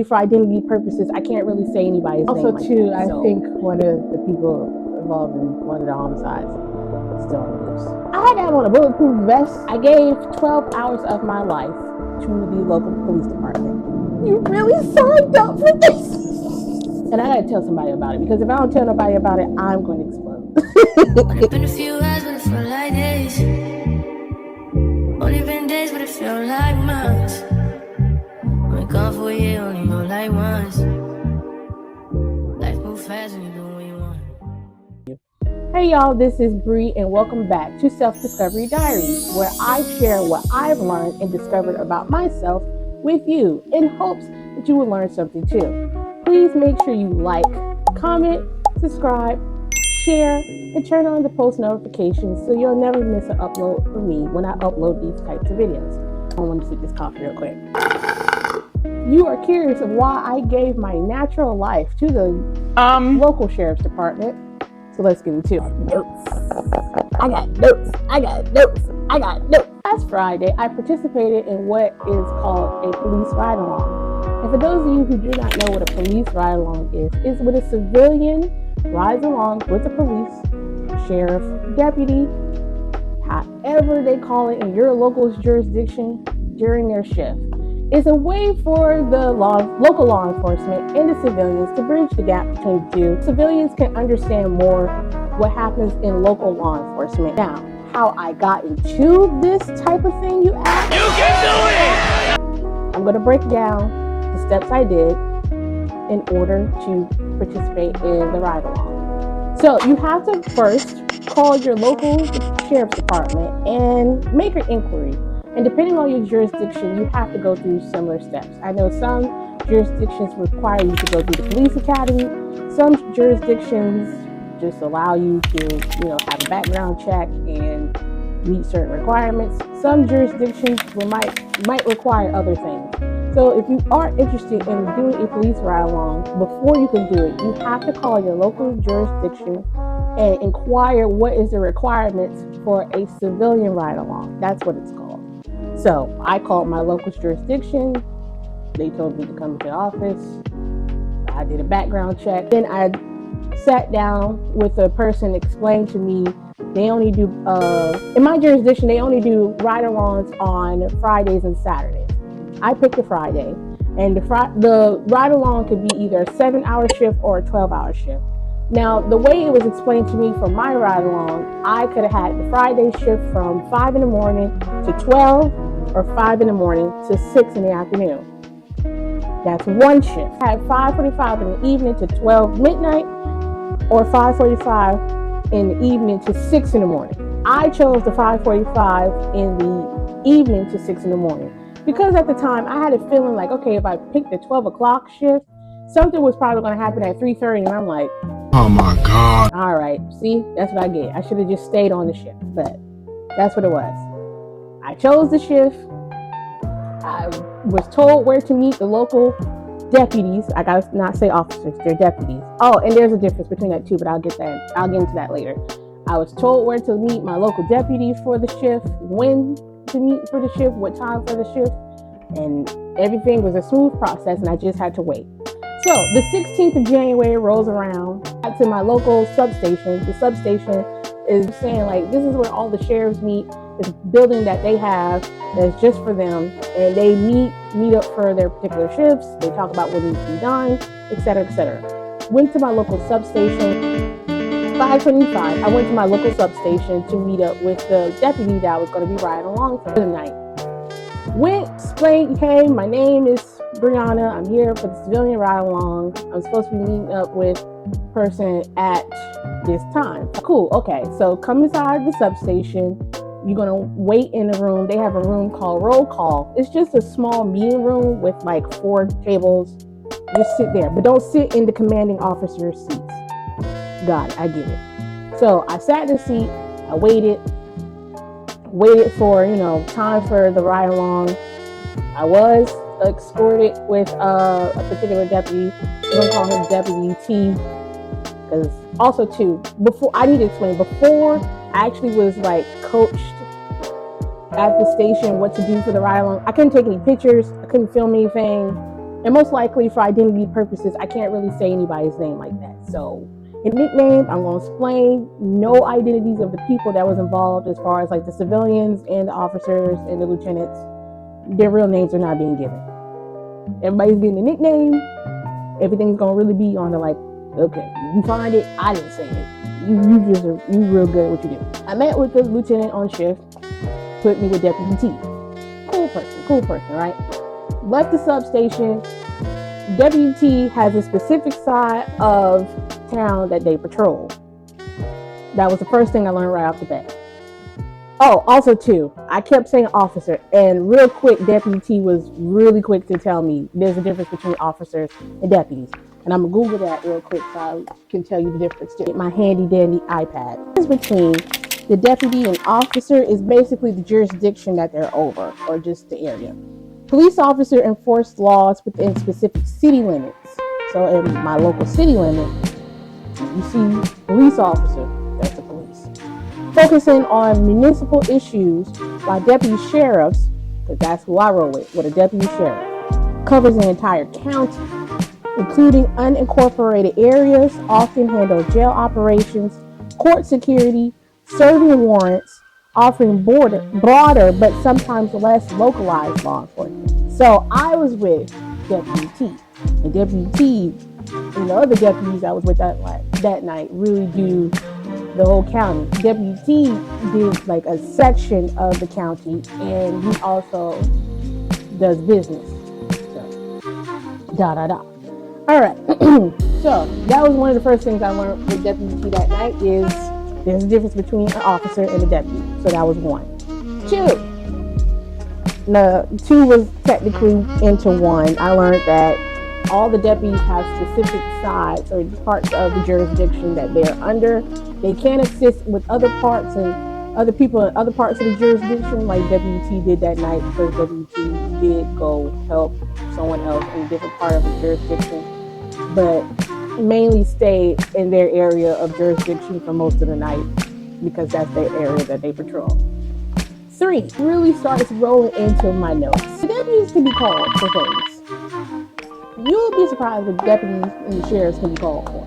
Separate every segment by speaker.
Speaker 1: For identity purposes, I can't really say anybody's name. Also, too, I think one of the people involved in one of the homicides is still on the loose. I had to have on a bulletproof vest. I gave 12 hours of my life to the local police department. You really signed up for this? And I gotta tell somebody about it, because if I don't tell nobody about it, I'm going to explode.
Speaker 2: Only been a few hours, but it felt like days. Only been days, but it felt like months. Only gone for a year, only go like once. Life moves fast when you do what you want.
Speaker 1: Hey y'all, this is Bree, and welcome back to Self-Discovery Diaries, where I share what I've learned and discovered about myself with you, in hopes that you will learn something too. Please make sure you like, comment, subscribe, share, and turn on the post notifications so you'll never miss an upload from me when I upload these types of videos. I want to sip this coffee real quick. You are curious of why I gave my natural life to the local sheriff's department. So let's get into it. I got notes. Last Friday, I participated in what is called a police ride-along. And for those of you who do not know what a police ride-along is when a civilian rides along with the police, sheriff, deputy, however they call it in your local jurisdiction during their shift. It's a way for the local law enforcement and the civilians to bridge the gap between the two. Civilians can understand more what happens in local law enforcement. Now, how I got into this type of thing, you ask? You can do it! I'm going to break down the steps I did in order to participate in the ride-along. So you have to first call your local sheriff's department and make an inquiry. And depending on your jurisdiction, you have to go through similar steps. I know some jurisdictions require you to go through the police academy. Some jurisdictions just allow you to, have a background check and meet certain requirements. Some jurisdictions might require other things. So if you are interested in doing a police ride-along, before you can do it, you have to call your local jurisdiction and inquire what is the requirements for a civilian ride-along. That's what it's called. So I called my local jurisdiction. They told me to come to the office. I did a background check. Then I sat down with a person, explained to me they only do, in my jurisdiction, they only do ride-alongs on Fridays and Saturdays. I picked a Friday, and the ride-along could be either a 7-hour shift or a 12-hour shift. Now, the way it was explained to me for my ride-along, I could have had the Friday shift from 5 in the morning to 12, or 5 in the morning to 6 in the afternoon. That's one shift. I had 5:45 in the evening to 12 midnight, or 5:45 in the evening to 6 in the morning. I chose the 5:45 in the evening to 6 in the morning because at the time I had a feeling like, okay, if I picked the 12 o'clock shift, something was probably going to happen at 3:30, and I'm like,
Speaker 3: oh my God.
Speaker 1: All right, see, that's what I get. I should have just stayed on the shift, but that's what it was. I chose the shift. I was told where to meet the local deputies. I gotta not say officers, they're deputies. Oh, and there's a difference between that too, but I'll get into that later. I was told where to meet my local deputy for the shift, when to meet for the shift, what time for the shift, and everything was a smooth process, and I just had to wait. So the 16th of January rolls around. Got to my local substation. The substation is saying like, this is where all the sheriffs meet. This building that they have that's just for them, and they meet up for their particular shifts. They talk about what needs to be done, etc., etc. Went to my local substation. 5:25. I went to my local substation to meet up with the deputy that I was going to be riding along for the night. Went, explained, hey, my name is Brianna. I'm here for the civilian ride along. I'm supposed to be meeting up with person at this time. Cool. Okay. So come inside the substation. You're going to wait in a room. They have a room called roll call. It's just a small meeting room with like 4 tables. Just sit there, but don't sit in the commanding officer's seats. Got it. I get it. So I sat in the seat. I waited for, time for the ride along. I was escorted with a particular deputy. We're going to call him Deputy T. Because also too, before I actually was like coached at the station what to do for the ride along. I couldn't take any pictures. I couldn't film anything. And most likely for identity purposes, I can't really say anybody's name like that. So in nickname, I'm going to explain no identities of the people that was involved as far as like the civilians and the officers and the lieutenants. Their real names are not being given. Everybody's getting a nickname. Everything's going to really be on the like, okay, you find it, I didn't say it. You real good at what you do. I met with the lieutenant on shift, put me with Deputy T. Cool person, right? Left the substation. Deputy T has a specific side of town that they patrol. That was the first thing I learned right off the bat. Oh, also too, I kept saying officer, and real quick, Deputy T was really quick to tell me there's a difference between officers and deputies. And I'm gonna Google that real quick so I can tell you the difference too. My handy dandy iPad. The difference between the deputy and officer is basically the jurisdiction that they're over, or just the area. Police officer enforce laws within specific city limits. So in my local city limit, you see police officer, that's the police. Focusing on municipal issues, while deputy sheriffs, because that's who I roll with a deputy sheriff, covers an entire county, including unincorporated areas, often handle jail operations, court security, serving warrants, offering broader but sometimes less localized law enforcement. So I was with Deputy T, and Deputy T and the other deputies I was with that night really do the whole county. Deputy T did like a section of the county, and he also does business. So, All right, so that was one of the first things I learned with Deputy T that night is there's a difference between an officer and a deputy. So that was one. Two was technically into one. I learned that all the deputies have specific sides or parts of the jurisdiction that they're under. They can assist with other parts and other people in other parts of the jurisdiction, like Deputy T did that night, because Deputy T did go help someone else in a different part of the jurisdiction, but mainly stayed in their area of jurisdiction for most of the night because that's their area that they patrol. 3, really starts rolling into my notes. The deputies can be called for things. You'll be surprised what deputies and the sheriffs can be called for.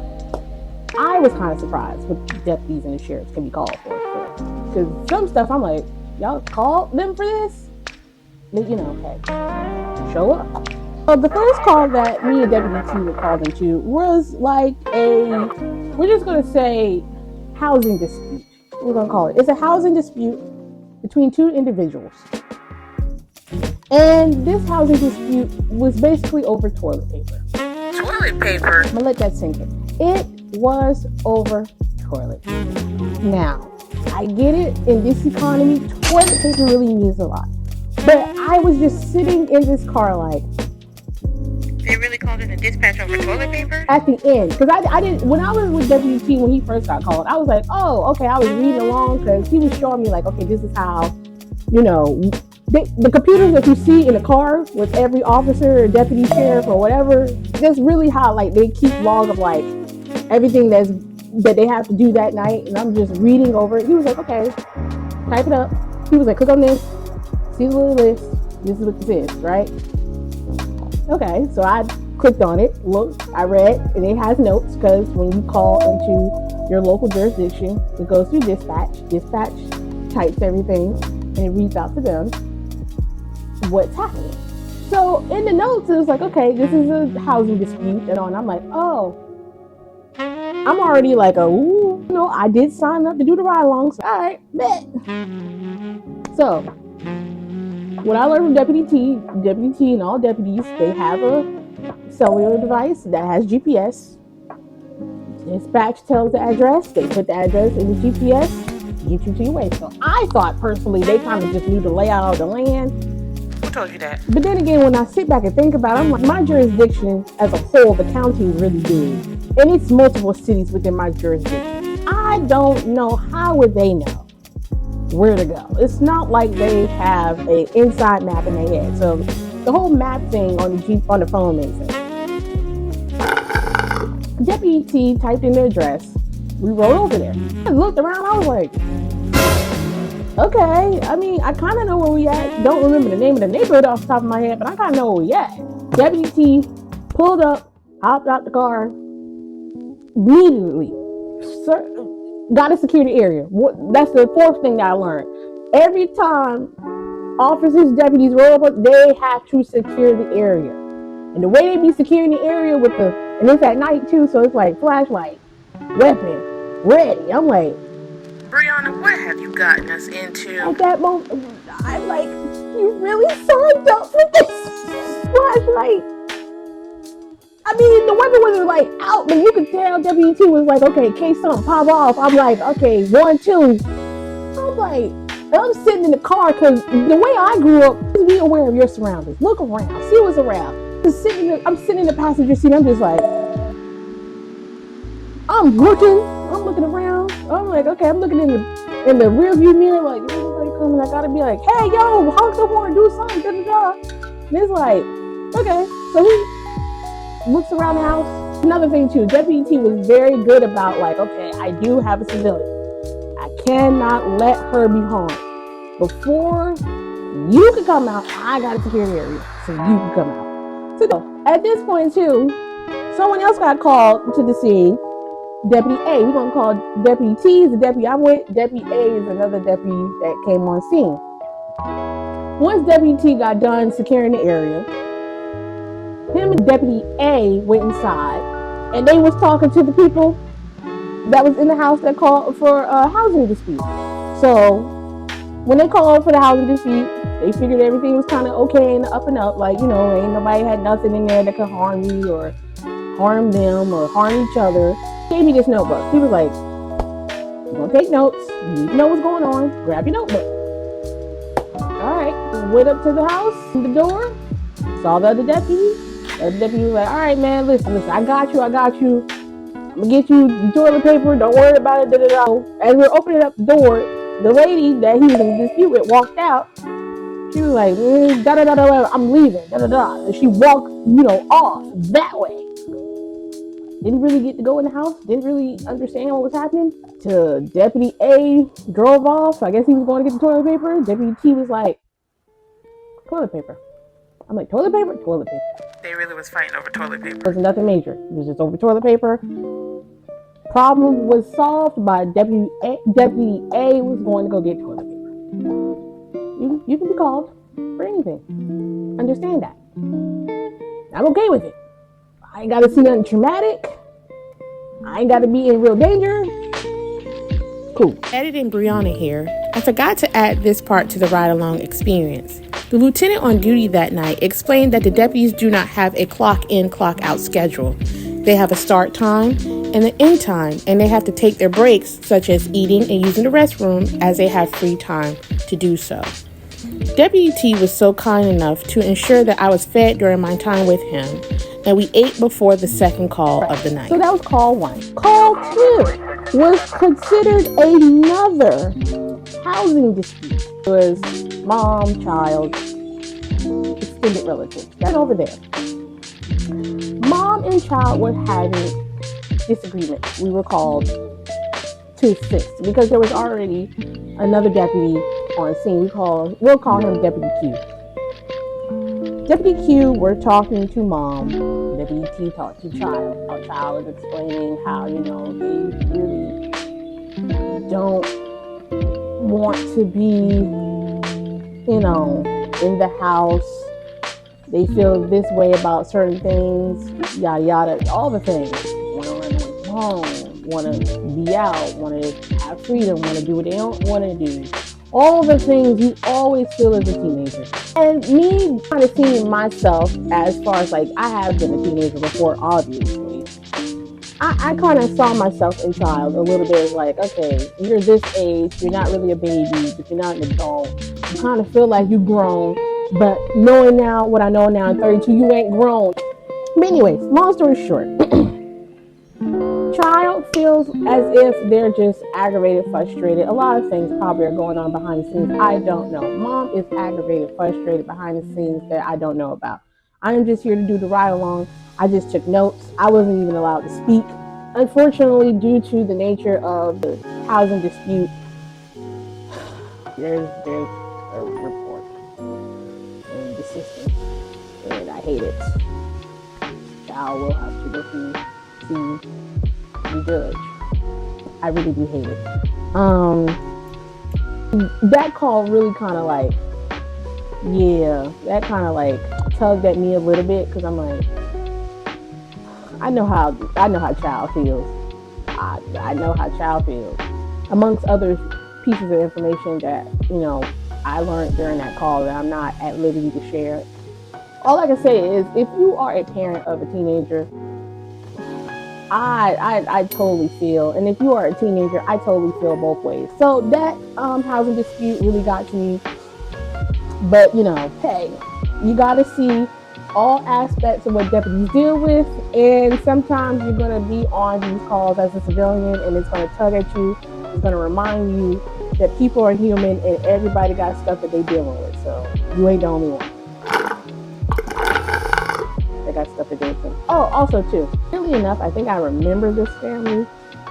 Speaker 1: I was kind of surprised what deputies and the sheriffs can be called for. Because some stuff I'm like, y'all called them for this? But okay, show up. The first call that me and Deputy T were called into was like we're just going to say housing dispute. We're going to call it. It's a housing dispute between two individuals. And this housing dispute was basically over toilet paper.
Speaker 3: Toilet paper?
Speaker 1: I'm going to let that sink in. It was over toilet paper. Now, I get it. In this economy, toilet paper really means a lot. But I was just sitting in this car like,
Speaker 3: they really called in a dispatch over toilet paper?
Speaker 1: At the end, because I didn't, when I was with WT when he first got called, I was like, oh, okay, I was reading along because he was showing me like, okay, this is how, the computers that you see in the car with every officer or deputy sheriff or whatever, that's really how like they keep log of like everything that they have to do that night. And I'm just reading over it. He was like, okay, type it up. He was like, click on this, see the little list. This is what this is, right? Okay, so I clicked on it, looked, I read, and it has notes because when you call into your local jurisdiction, it goes through dispatch. Dispatch types everything and it reads out to them what's happening. So in the notes, it was like, okay, this is a housing dispute and I'm like, oh, I'm already like, I did sign up to do the ride along, so all right, bet. So what I learned from Deputy T and all deputies, they have a cellular device that has GPS. Dispatch tells the address, they put the address in the GPS, get you to your way. So I thought personally they kind of just knew the layout of the land.
Speaker 3: Who told you that?
Speaker 1: But then again, when I sit back and think about it, I'm like, my jurisdiction as a whole, the county is really big. And it's multiple cities within my jurisdiction. I don't know, how would they know where to go? It's not like they have an inside map in their head. So the whole map thing on the phone makes sense. Deputy T typed in the address. We rode over there. I looked around. I was like, okay. I mean, I kind of know where we at. Don't remember the name of the neighborhood off the top of my head, but I kind of know where we at. Deputy T pulled up, hopped out the car, immediately got a security area. That's the fourth thing that I learned. Every time officers, deputies roll up, they have to secure the area. And the way they be securing the area and it's at night too, so it's like flashlight, weapon, ready. I'm like,
Speaker 3: Brianna, what have you gotten us into?
Speaker 1: at that moment, I'm like, you really signed up for this flashlight? I mean, the weapon wasn't like out, but you could tell WT was like, okay, in case something pop off. I'm like, okay, 1, 2. I'm like, I'm sitting in the car because the way I grew up, just be aware of your surroundings. Look around, see what's around. I'm sitting in the passenger seat. I'm just like, I'm looking around. I'm like, okay, I'm looking in the rear view mirror, like, is anybody coming? I gotta be like, hey, yo, honk the horn, do something, da-da-da. And it's like, okay, so he looks around the house. Another thing too, Deputy T was very good about like, okay, I do have a civilian. I cannot let her be harmed. Before you can come out, I got a security area, so you can come out. So at this point too, someone else got called to the scene. Deputy A, we're gonna call Deputy T is the deputy I'm with. Deputy A is another deputy that came on scene. Once Deputy T got done securing the area, him and Deputy A went inside, and they was talking to the people that was in the house that called for a housing dispute. So when they called for the housing dispute, they figured everything was kind of okay and up and up. Like, you know, ain't nobody had nothing in there that could harm me or harm them or harm each other. He gave me this notebook. He was like, you're gonna take notes. You need to know what's going on. Grab your notebook. All right. Went up to the house, the door, saw the other deputy. The other deputy was like, all right, man, listen, I got you. I'm gonna get you the toilet paper. Don't worry about it. Da-da-da. As we're opening up the door, the lady that he was in a dispute with walked out. She was like, da-da-da-da, I'm leaving, da-da-da. And she walked, off that way. Didn't really get to go in the house. Didn't really understand what was happening. Till Deputy A drove off. I guess he was going to get the toilet paper. Deputy T was like, toilet paper. I'm like, toilet paper? Toilet paper.
Speaker 3: They really was fighting over toilet paper.
Speaker 1: It was nothing major. It was just over toilet paper. Problem was solved by Deputy A. Deputy A was going to go get toilet paper. You can be called for anything. Understand that. I'm okay with it. I ain't got to see nothing traumatic. I ain't got to be in real danger. Cool.
Speaker 4: Editing Brianna here. I forgot to add this part to the ride-along experience. The lieutenant on duty that night explained that the deputies do not have a clock-in, clock-out schedule. They have a start time and an end time, and they have to take their breaks, such as eating and using the restroom, as they have free time to do so. Deputy T was so kind enough to ensure that I was fed during my time with him, and we ate before the second call of the night.
Speaker 1: So that was call 1. Call 2 was considered another housing dispute. It was mom, child, extended relatives. That's over there. Mom and child were having disagreement. We were called to assist because there was already another deputy on scene. We'll call him Deputy Q. Deputy Q were talking to mom. Deputy T talked to child. Our child is explaining how, they really don't want to be, in the house. They feel this way about certain things, yada, yada, all the things. Want to run home, want to be out, want to have freedom, want to do what they don't want to do. All the things you always feel as a teenager. And me kind of seeing myself as far as I have been a teenager before, obviously. I kind of saw myself in child a little bit okay, you're this age, you're not really a baby, but you're not an adult. You kind of feel like you've grown, but knowing now what I know now at 32, you ain't grown. But anyways, long story short, child feels as if they're just aggravated, frustrated. A lot of things probably are going on behind the scenes. I don't know. Mom is aggravated, frustrated behind the scenes that I don't know about. I am just here to do the ride along. I just took notes. I wasn't even allowed to speak. Unfortunately, due to the nature of the housing dispute, there's a report in the system. And I hate it. Y'all will have to listen, see, and judge. I really do hate it. That call really kind of like, that kind of like tugged at me a little bit, because I'm like, I know how child feels. I know how child feels. Amongst other pieces of information that, I learned during that call that I'm not at liberty to share. All I can say is, if you are a parent of a teenager, I totally feel, and if you are a teenager, I totally feel both ways. So that housing dispute really got to me. But, hey, you got to see all aspects of what deputies deal with, and sometimes you're going to be on these calls as a civilian, and it's going to tug at you. It's going to remind you that people are human, and everybody got stuff that they're dealing with. So you ain't the only one. They got stuff to deal with. Oh, also too, really enough, I think I remember this family.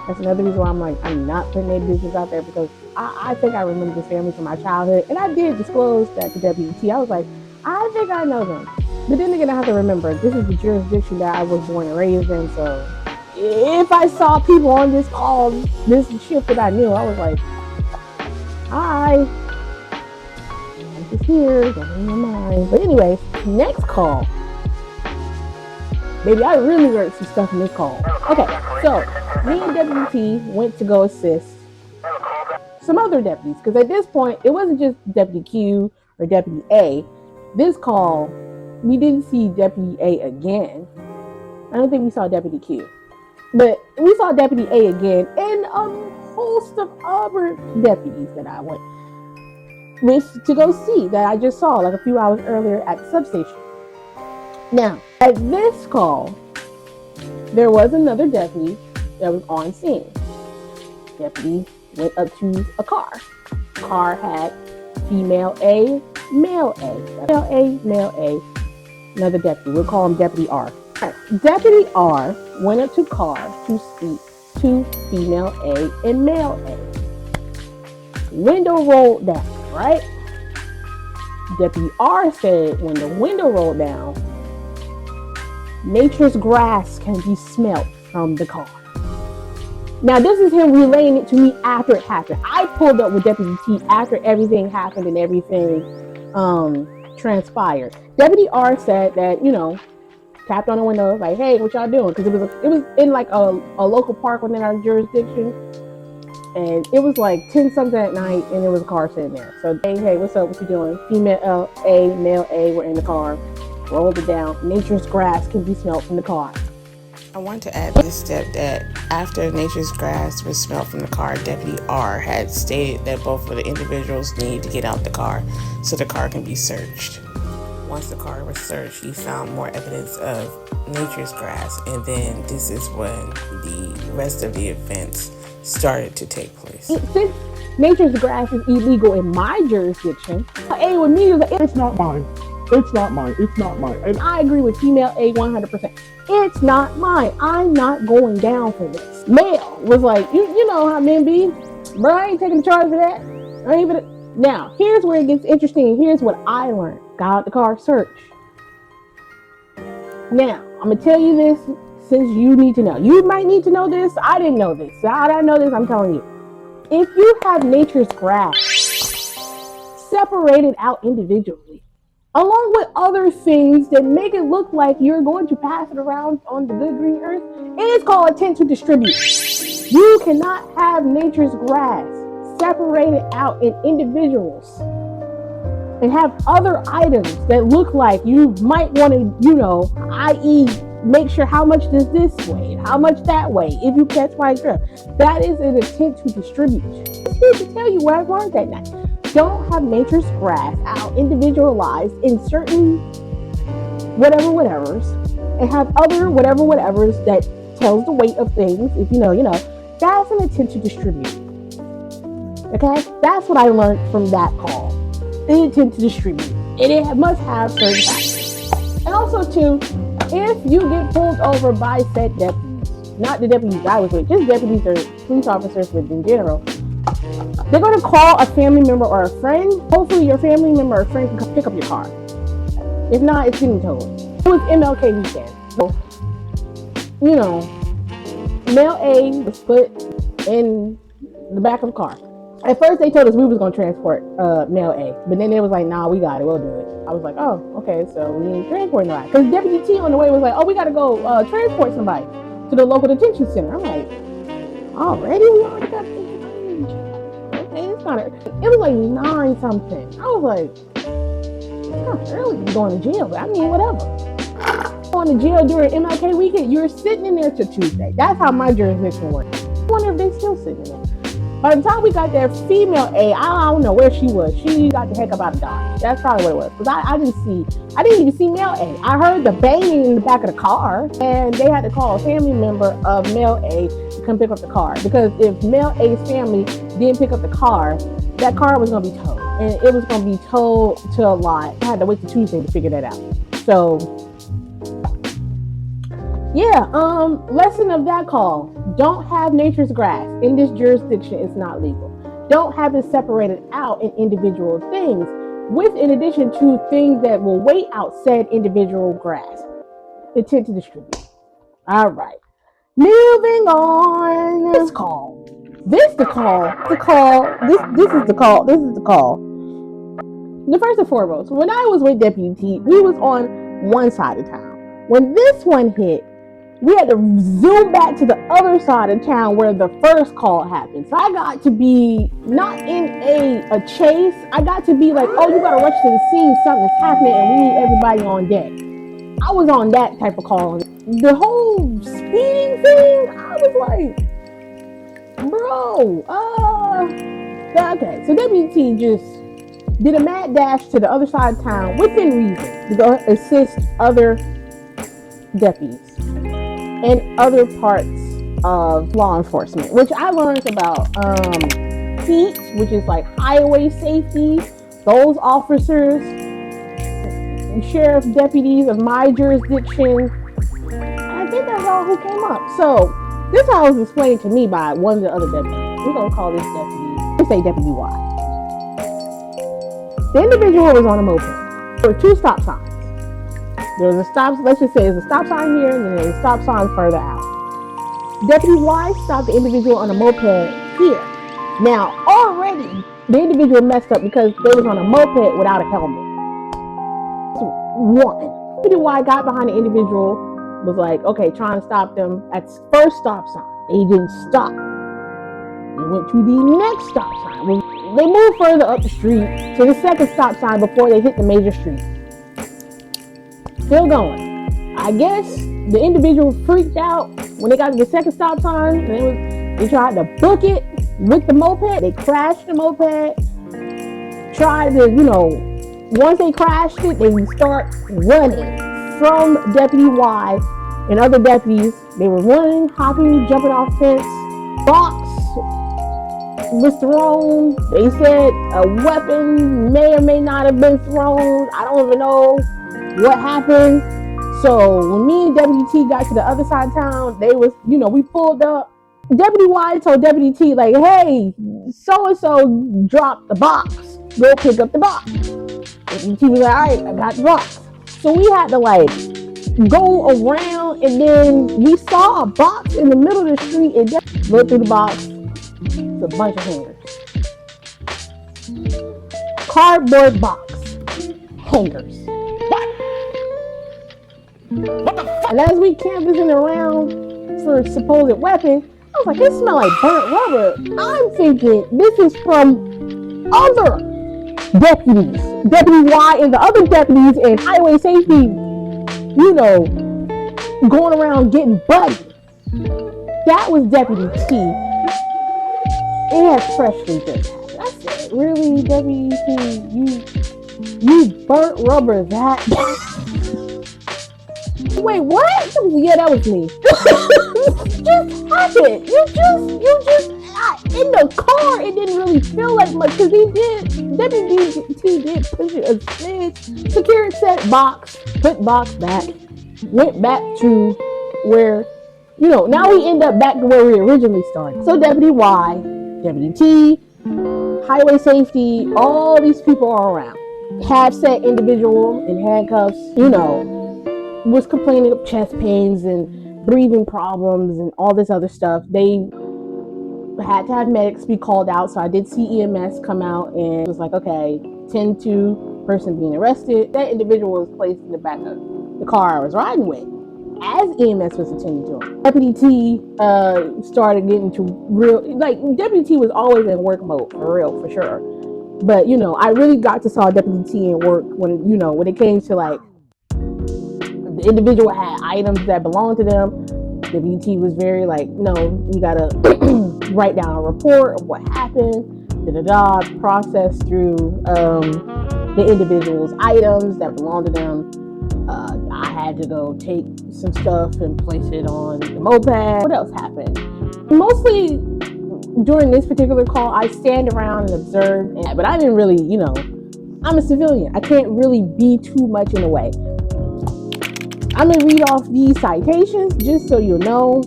Speaker 1: That's another reason why I'm not putting their business out there, because I think I remember this family from my childhood, and I did disclose that to WT. I was like, I think I know them. But then again, I have to remember, this is the jurisdiction that I was born and raised in, so if I saw people on this call, this shift that I knew, I was like, hi, I'm just here, don't in your mind. But anyways, next call. Baby, I really learned some stuff in this call. Okay, so me and WT went to go assist some other deputies, because at this point, it wasn't just Deputy Q or Deputy A. This call, we didn't see Deputy A again. I don't think we saw Deputy Q. But we saw Deputy A again, and a host of other deputies that I went with to go see, that I just saw like a few hours earlier at the substation. Now, at this call, there was another deputy that was on scene. Deputy went up to a car. Car had female A, male A. Female A, male A. Another deputy. We'll call him Deputy R. Right. Deputy R went up to car to speak to female A and male A. Window rolled down, right? Deputy R said when the window rolled down, nature's grass can be smelt from the car. Now, this is him relaying it to me after it happened. I pulled up with Deputy T after everything happened and everything transpired. Deputy R said that, tapped on the window, like, hey, what y'all doing? Because it was in like a local park within our jurisdiction. And it was like 10 something at night, and there was a car sitting there. So, hey, what's up? What you doing? Female A, male A were in the car. Rolled it down. Nature's grass can be smelled from the car.
Speaker 4: I want to add this step that after nature's grass was smelled from the car, Deputy R had stated that both of the individuals need to get out the car so the car can be searched. Once the car was searched, he found more evidence of nature's grass, and then this is when the rest of the events started to take place.
Speaker 1: Since nature's grass is illegal in my jurisdiction, A with me is like, it's not mine. It's not mine. It's not mine. And I agree with female A 100%. It's not mine. I'm not going down for this. Male was like, you know how men be. Bro, I ain't taking the charge for that. I ain't even. Now, here's where it gets interesting. Here's what I learned. Got out the car, search. Now, I'm going to tell you this since you need to know. You might need to know this. I didn't know this. How did I know this? I'm telling you. If you have nature's grass separated out individually, along with other things that make it look like you're going to pass it around on the good green earth, it's called intent to distribute. You cannot have nature's grass separated out in individuals and have other items that look like you might want to, i.e. make sure how much does this weigh and how much that weigh, if you catch my drift. That is an intent to distribute. I'm here to tell you what I learned that night. Don't have nature's grass out individualized in certain whatevers, and have other whatevers that tells the weight of things. If you know, that's an intent to distribute. Okay, that's what I learned from that call. The intent to distribute, and it must have certain factors. And also too, if you get pulled over by said deputies, not the deputies I was with, just deputies or police officers with in general, they're going to call a family member or a friend. Hopefully your family member or friend can come pick up your car. If not, it's getting towed. It was MLK weekend. So, you know, male A was put in the back of the car. At first, they told us we was going to transport male A. But then they was like, nah, we got it. We'll do it. I was like, oh, okay. So we ain't transporting nobody. Because Deputy T on the way was like, oh, we got to go transport somebody to the local detention center. I'm like, already? We already got okay, it's kind of... It was like 9 something. I was like, it's kind of early to be going to jail. But I mean, whatever. Going to jail during MLK weekend, you're sitting in there till Tuesday. That's how my jurisdiction works. I wonder if they still sitting in there. By the time we got there, female A, I don't know where she was. She got the heck up out of Dodge. That's probably what it was. Because I didn't even see male A. I heard the banging in the back of the car, and they had to call a family member of male A to come pick up the car. Because if male A's family didn't pick up the car, that car was going to be towed. And it was going to be towed to a lot. I had to wait till Tuesday to figure that out. So, yeah, lesson of that call. Don't have nature's grass. In this jurisdiction, it's not legal. Don't have it separated out in individual things, with in addition to things that will weigh out said individual grass. Intent to distribute. All right. Moving on. This call. This is the call. The first and foremost, when I was with Deputy T, we was on one side of town. When this one hit, we had to zoom back to the other side of town where the first call happened. So I got to be not in a chase. I got to be like, oh, you got to rush to the scene. Something's happening and we need everybody on deck. I was on that type of call. The whole speeding thing, I was like, bro, okay. So WT just did a mad dash to the other side of town within reason to go assist other deputies and other parts of law enforcement, which I learned about HEAT, which is like highway safety. Those officers, sheriff deputies of my jurisdiction, I think that's all who came up. So this how it was explained to me by one of the other deputies. We're gonna call this deputy, let's say Deputy Y. The individual was on a moped. There were 2 stop signs. There was a stop, let's just say there's a stop sign here and then there's a stop sign further out. Deputy Y stopped the individual on a moped here. Now, already, the individual messed up because they was on a moped without a helmet. So, 1. Deputy Y got behind the individual, was like, okay, trying to stop them at first stop sign. They didn't stop. They went to the next stop sign. They moved further up the street to the second stop sign before they hit the major street. Still going. I guess the individual freaked out when they got to the second stop sign. They tried to book it with the moped. They crashed the moped. Tried to, once they crashed it, they would start running from Deputy Y and other deputies. They were running, hopping, jumping off fence. Box was thrown. They said a weapon may or may not have been thrown. I don't even know what happened. So when me and Deputy T got to the other side of town, they was, we pulled up. Deputy Y told Deputy T, like, hey, so-and-so dropped the box. Go pick up the box. Deputy T was like, all right, I got the box. So we had to go around, and then we saw a box in the middle of the street, and Deputy looked through the box. It's a bunch of hangers. Cardboard box. Hangers. What the fuck? And as we canvassing around for a supposed weapon, I was like, it smells like burnt rubber. I'm thinking this is from other deputies. Deputy Y and the other deputies in highway safety, going around getting buddy. That was Deputy T. It had freshly just happened. I said, really, Deputy T, you burnt rubber that bad? Wait, what? Yeah, that was me. Just happened. You just in the car. It didn't really feel like much because Deputy T did push it a smidge. Security set box, put box back, went back to where, now we end up back to where we originally started. So Deputy Y, Deputy T, highway safety, all these people are around. Have set individual in handcuffs, was complaining of chest pains and breathing problems and all this other stuff. They had to have medics be called out, so I did see EMS come out, and it was like, okay, 10-2, person being arrested. That individual was placed in the back of the car I was riding with as EMS was attending to him. Deputy T started getting to real, like, Deputy T was always in work mode, for real, for sure. But, you know, I really got to saw Deputy T in work when, you know, when it came to, like, the individual had items that belonged to them. Deputy T was very like, no, you gotta write down a report of what happened, process through the individual's items that belonged to them. I had to go take some stuff and place it on the moped. What else happened? Mostly during this particular call, I stand around and observe, but I didn't really, you know, I'm a civilian. I can't really be too much in the way. I'm going to read off these citations just so you know.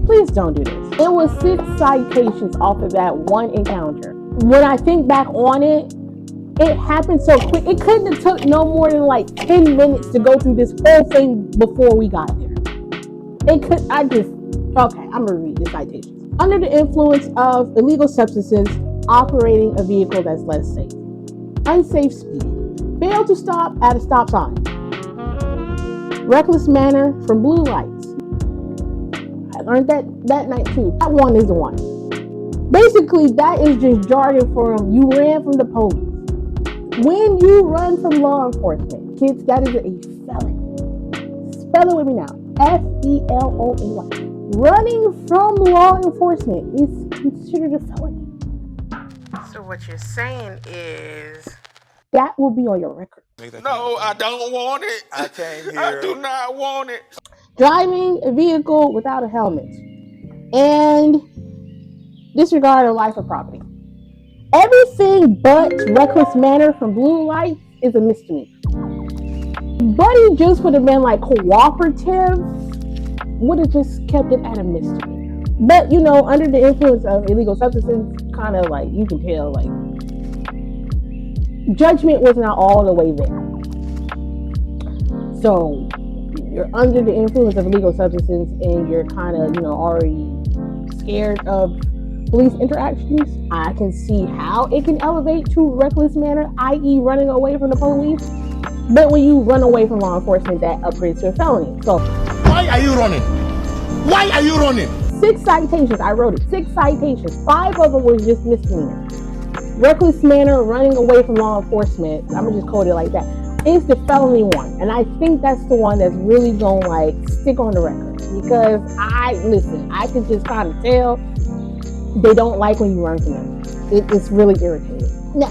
Speaker 1: Please don't do this. It was 6 citations off of that one encounter. When I think back on it, it happened so quick. It couldn't have took no more than like 10 minutes to go through this whole thing before we got there. I'm going to read the citations. Under the influence of illegal substances, operating a vehicle that's less safe. Unsafe speed. Failed to stop at a stop sign. Reckless manner from blue lights. I learned that night too. That one is the one. Basically, that is just jargon from you ran from the police. When you run from law enforcement, kids, that is a felony. Spell it with me now. Felony. Running from law enforcement is considered a felony.
Speaker 4: So what you're saying is
Speaker 1: that will be on your record.
Speaker 5: No, I don't want it. I can't hear. I do not want it.
Speaker 1: Driving a vehicle without a helmet and disregard of life or property. Everything but reckless manner from blue lights is a misdemeanor. Buddy just would have been like cooperative, would have just kept it at a misdemeanor. But, you know, under the influence of illegal substances, kind of like, you can tell, like, judgment was not all the way there. So you're under the influence of illegal substances and you're kind of, you know, already scared of police interactions. I can see how it can elevate to reckless manner, i.e. running away from the police. But when you run away from law enforcement, that upgrades to a felony. So
Speaker 5: why are you running? Why are you running?
Speaker 1: 6 citations. I wrote it. 6 citations. 5 of them was just misdemeanor. Reckless manner, running away from law enforcement, I'm gonna just code it like that, is the felony one. And I think that's the one that's really gonna like stick on the record. Because I can just kind of tell they don't like when you run from them. It's really irritating. Now,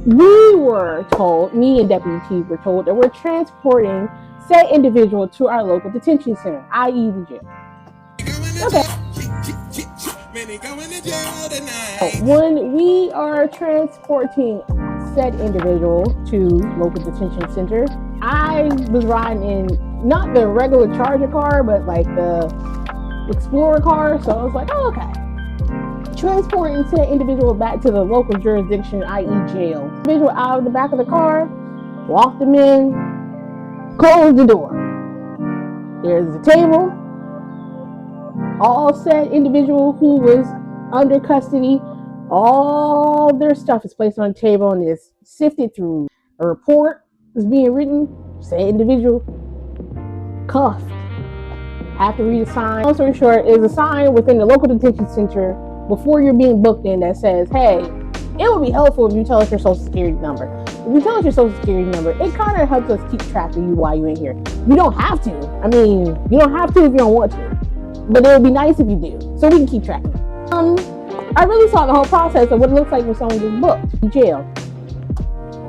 Speaker 1: we were told, me and Deputy T were told that we're transporting said individual to our local detention center, i.e. the jail. Okay. When we are transporting said individual to local detention center, I was riding in not the regular Charger car, but like the Explorer car. So I was like, oh, okay. Transporting said individual back to the local jurisdiction, i.e. jail. Individual out of the back of the car, walked them in, closed the door. There's a table. All said individual who was under custody, all their stuff is placed on the table and is sifted through. A report is being written. Say individual cuffed. Have to read a sign. Long story short, is a sign within the local detention center before you're being booked in that says, hey, it would be helpful if you tell us your social security number. If you tell us your social security number, it kind of helps us keep track of you while you're in here. You don't have to. I mean, you don't have to if you don't want to. But it would be nice if you do, so we can keep track of it. I really saw the whole process of what it looks like when someone gets booked in jail.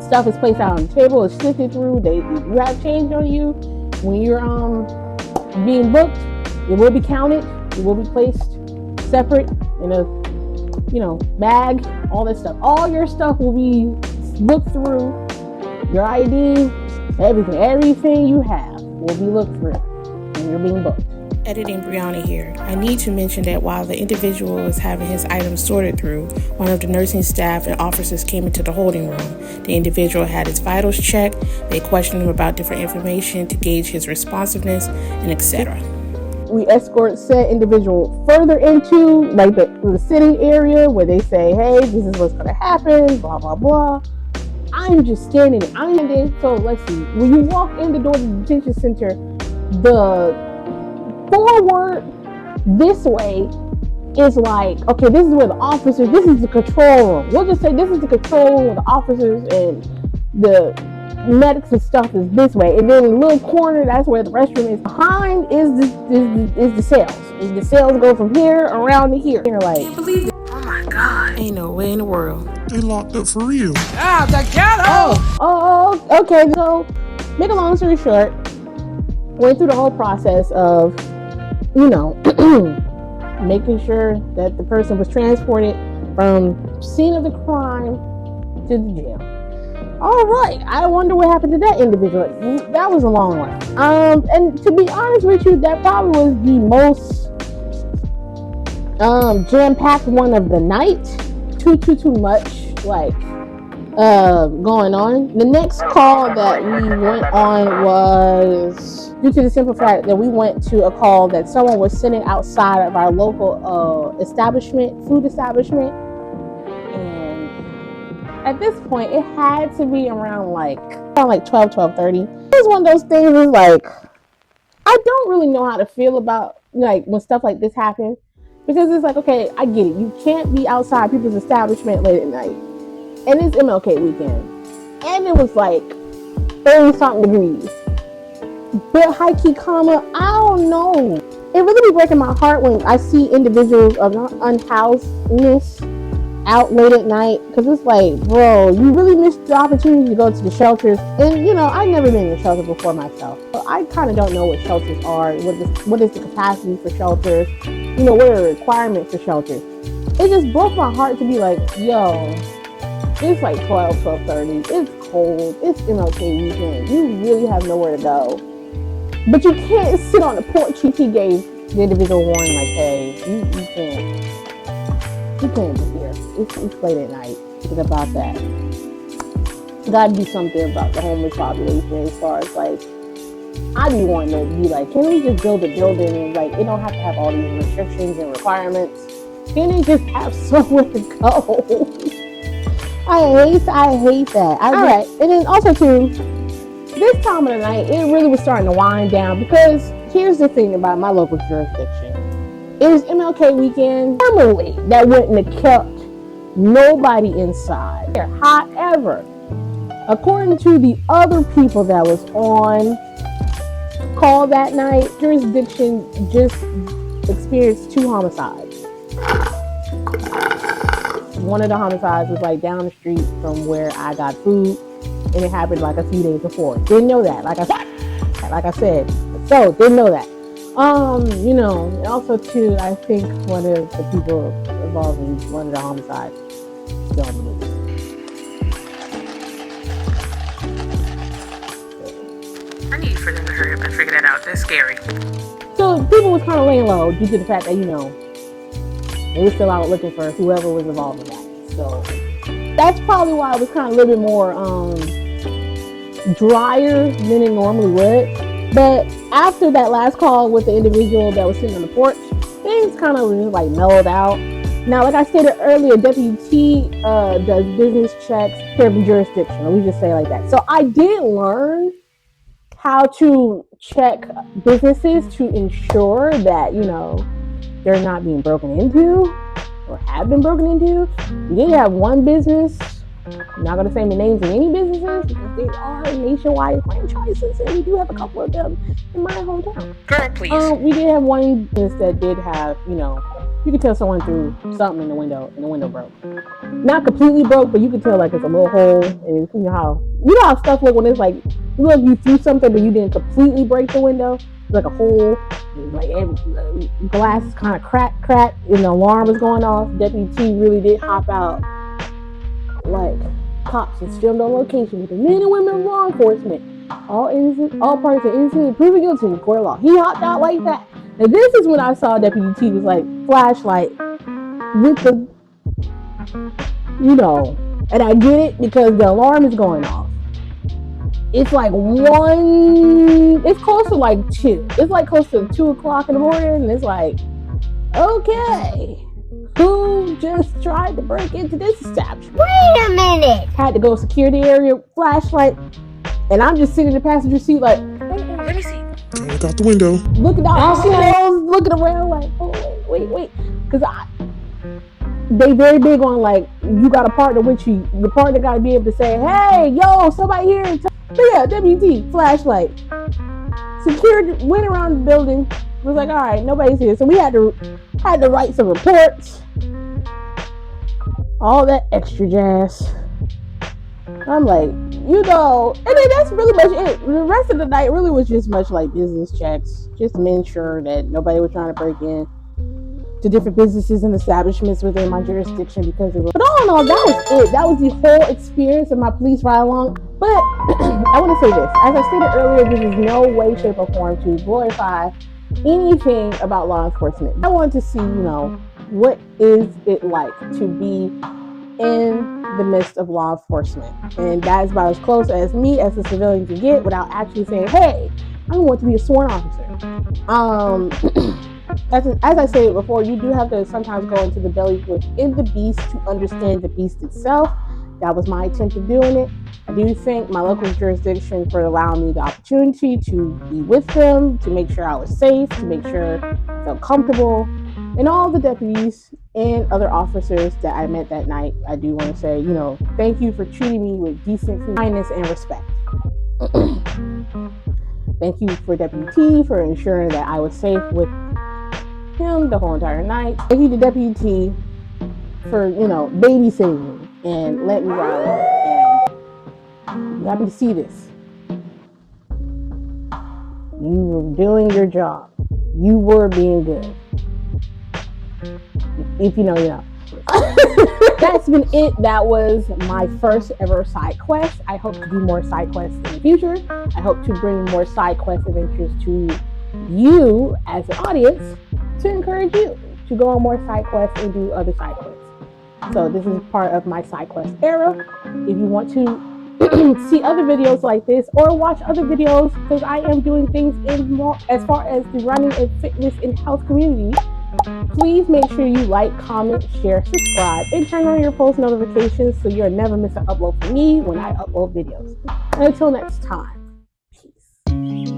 Speaker 1: Stuff is placed out on the table, it's sifted through. You have change on you. When you're being booked, it will be counted. It will be placed separate in a, bag. All this stuff. All your stuff will be looked through. Your ID, everything you have will be looked through when you're being booked.
Speaker 4: Editing Brianna here. I need to mention that while the individual was having his items sorted through, one of the nursing staff and officers came into the holding room. The individual had his vitals checked. They questioned him about different information to gauge his responsiveness and etc.
Speaker 1: We escort said individual further into like the sitting area where they say, hey, this is what's going to happen, blah, blah, blah. I'm just standing. So let's see. When you walk in the door to the detention center, the forward this way is like, okay, this is where the officers, this is the control room. We'll just say this is the control room where the officers and the medics and stuff is this way. And then in the little corner, that's where the restroom is. Behind is the cells. And the cells go from here around to here. You're like,
Speaker 4: Can't believe it. Oh my God. Ain't no way in the world.
Speaker 5: They locked up for real.
Speaker 1: Okay. So, make a long story short, went through the whole process of, making sure that the person was transported from scene of the crime to the jail. All right, I wonder what happened to that individual. That was a long one. And to be honest with you, that probably was the most jam-packed one of the night. Too much, going on. The next call that we went on was due to the simple fact that we went to a call that someone was sitting outside of our local food establishment. And at this point, it had to be around 12:30. It was one of those things where I don't really know how to feel about when stuff like this happens. Because it's okay, I get it. You can't be outside people's establishment late at night. And it's MLK weekend. And it was 30-something degrees. But high-key comma, I don't know. It really be breaking my heart when I see individuals of unhousedness out late at night. Because it's bro, you really missed the opportunity to go to the shelters. And, I've never been in a shelter before myself. So I kind of don't know what shelters are. What is the capacity for shelters? What are the requirements for shelters? It just broke my heart to be yo, it's 12:30. It's cold. It's MLK weekend. You really have nowhere to go. But you can't sit on the porch. He gave the individual warning hey, you can't be here. It's late at night. Think about that. Gotta do something about the homeless population as far as I be wanting to be can we just build a building and it don't have to have all these restrictions and requirements? Can they just have somewhere to go? I hate that. Alright, and then also too, this time of the night, it really was starting to wind down because here's the thing about my local jurisdiction. It was MLK weekend. Normally, that wouldn't have kept nobody inside. However, according to the other people that was on call that night, jurisdiction just experienced 2 homicides. One of the homicides was down the street from where I got food, and it happened a few days before. Didn't know that. Like I said, so didn't know that. And also too, I think one of the people involved in one of the homicides is still on the news.
Speaker 4: I need for them to hurry up and figure that out. That's scary.
Speaker 1: So people was kind of laying low due to the fact that they were still out looking for whoever was involved in that. So that's probably why it was kind of a little bit more drier than it normally would. But after that last call with the individual that was sitting on the porch, things kind of just mellowed out. Now, like I stated earlier, WT does business checks per jurisdiction. We just say it like that. So I did learn how to check businesses to ensure that, they're not being broken into or have been broken into. We did have one business. I'm not going to say the names of any businesses because they are nationwide franchises, and we do have a couple of them in my hometown.
Speaker 3: Girl, please.
Speaker 1: We did have one business that did have, you could tell someone threw something in the window, and the window broke. Not completely broke, but you could tell it's a little hole, and you know how stuff look when it's you threw something, but you didn't completely break the window. It's a hole, every glass is kind of cracked, and the alarm was going off. Deputy really did hop out cops and filmed on location with the men and women of law enforcement. All parties are innocent and proven guilty in court of law. He hopped out like that. And this is when I saw Deputy T was like flashlight with the, and I get it because the alarm is going off. It's like it's close to like 2. It's like close to 2 o'clock in the morning. And it's like, okay, who just tried to break into this establishment?
Speaker 6: Wait a minute.
Speaker 1: Had to go secure the area, flashlight, and I'm just sitting in the passenger seat like,
Speaker 3: Let me see.
Speaker 7: Look out the window.
Speaker 1: looking out the windows, looking around like, oh, wait. Because they very big on like, you got a partner with you. Your partner got to be able to say, hey, yo, somebody here. But yeah, WT, flashlight. Secured, went around the building. Was like, all right, nobody's here. So we had to write some reports. All that extra jazz. I'm like, and then that's really much it. The rest of the night really was just much like business checks, just to make sure that nobody was trying to break in to different businesses and establishments within my jurisdiction because of it. But all in all, that was it. That was the whole experience of my police ride along. But I want to say this. As I stated earlier, this is no way, shape, or form to glorify anything about law enforcement. I want to see, what is it like to be in the midst of law enforcement, and that is about as close as me as a civilian can get without actually saying, hey, I want to be a sworn officer. As I said before, you do have to sometimes go into the belly within the beast to understand the beast itself. That was my attempt at doing it. I do thank my local jurisdiction for allowing me the opportunity to be with them, to make sure I was safe, to make sure I felt comfortable. And all the deputies and other officers that I met that night, I do want to say, thank you for treating me with decency, kindness, and respect. Thank you for Deputy T for ensuring that I was safe with him the whole entire night. Thank you to Deputy T for, babysitting me and letting me ride. And I'm happy to see this. You were doing your job. You were being good. If you know, you know. That's been it. That was my first ever side quest. I hope to do more side quests in the future. I hope to bring more side quest adventures to you as an audience to encourage you to go on more side quests and do other side quests. So this is part of my side quest era. If you want to see other videos like this or watch other videos, because I am doing things in more as far as the running and fitness and health community, please make sure you like, comment, share, subscribe, and turn on your post notifications so you'll never miss an upload from me when I upload videos. Until next time, peace.